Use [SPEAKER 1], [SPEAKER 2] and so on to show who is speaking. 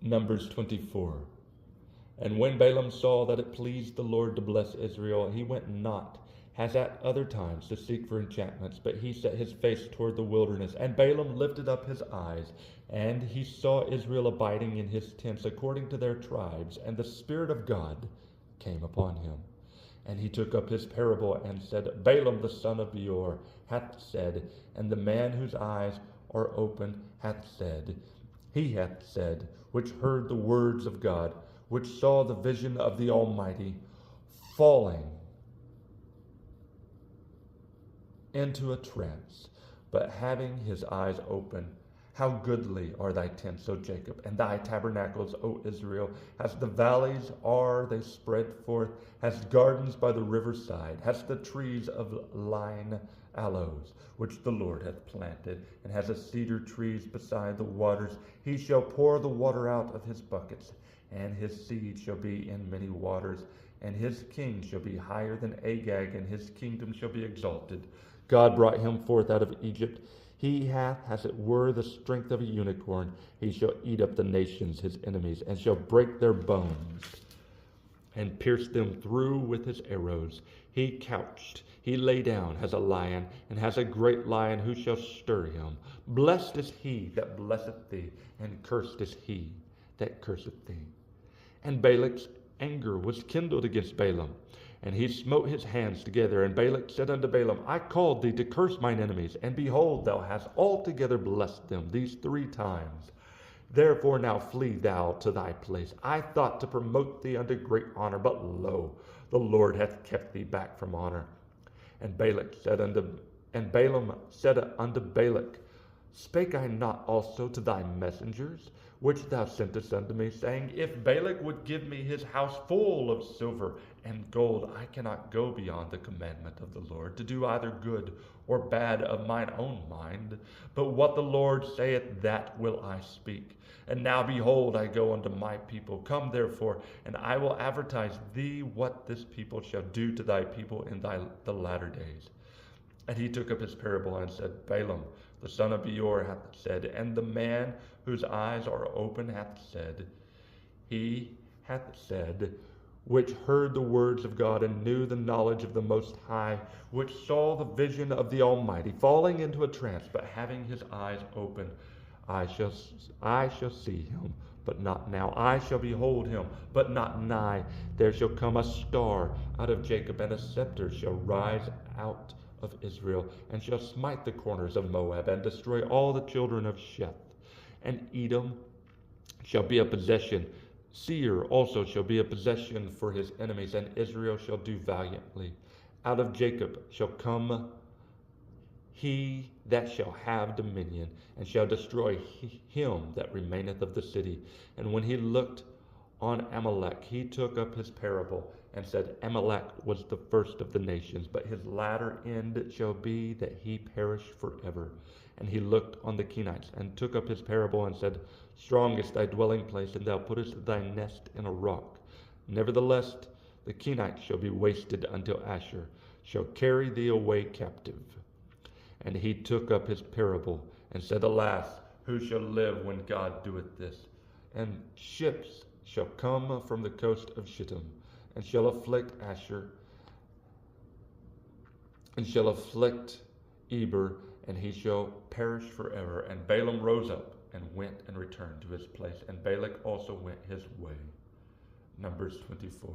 [SPEAKER 1] Numbers 24. And when Balaam saw that it pleased the Lord to bless Israel, he went not, as at other times, to seek for enchantments, but he set his face toward the wilderness. And Balaam lifted up his eyes, and he saw Israel abiding in his tents according to their tribes, and the Spirit of God came upon him. And he took up his parable and said, Balaam the son of Beor hath said, and the man whose eyes are open hath said, he hath said, which heard the words of God, which saw the vision of the Almighty, falling into a trance, but having his eyes open. How goodly are thy tents, O Jacob, and thy tabernacles, O Israel, as the valleys are they spread forth, as gardens by the riverside, as the trees of line aloes, which the Lord hath planted, and has a cedar trees beside the waters. He shall pour the water out of his buckets, and his seed shall be in many waters, and his king shall be higher than Agag, and his kingdom shall be exalted. God brought him forth out of Egypt. He hath, as it were, the strength of a unicorn. He shall eat up the nations, his enemies, and shall break their bones, and pierce them through with his arrows. He couched, he lay down as a lion, and has a great lion who shall stir him. Blessed is he that blesseth thee, and cursed is he that curseth thee. And Balak's anger was kindled against Balaam, and he smote his hands together. And Balak said unto Balaam, I called thee to curse mine enemies, and behold, thou hast altogether blessed them these 3 times. Therefore now flee thou to thy place. I thought to promote thee unto great honor, but lo, the Lord hath kept thee back from honor. And Balaam said unto Balak, Spake I not also to thy messengers, which thou sentest unto me, saying, If Balak would give me his house full of silver and gold, I cannot go beyond the commandment of the Lord, to do either good or bad of mine own mind. But what the Lord saith, that will I speak. And now behold, I go unto my people. Come therefore, and I will advertise thee what this people shall do to thy people in the latter days. And he took up his parable and said, Balaam the son of Beor hath said, and the man whose eyes are open hath said, he hath said, which heard the words of God and knew the knowledge of the Most High, which saw the vision of the Almighty, falling into a trance, but having his eyes open. I shall see him, but not now. I shall behold him, but not nigh. There shall come a star out of Jacob, and a scepter shall rise out of Israel, and shall smite the corners of Moab, and destroy all the children of Sheth. And Edom shall be a possession. Seir also shall be a possession for his enemies, and Israel shall do valiantly. Out of Jacob shall come he that shall have dominion, and shall destroy him that remaineth of the city. And when he looked on Amalek, he took up his parable, and said, Amalek was the first of the nations, but his latter end shall be that he perish forever. And he looked on the Kenites, and took up his parable, and said, Strong is thy dwelling place, and thou puttest thy nest in a rock. Nevertheless, the Kenites shall be wasted until Asher shall carry thee away captive. And he took up his parable, and said, Alas, who shall live when God doeth this? And ships shall come from the coast of Shittim, and shall afflict Asher, and shall afflict Eber, and he shall perish forever. And Balaam rose up, and went and returned to his place, and Balak also went his way. Numbers 24.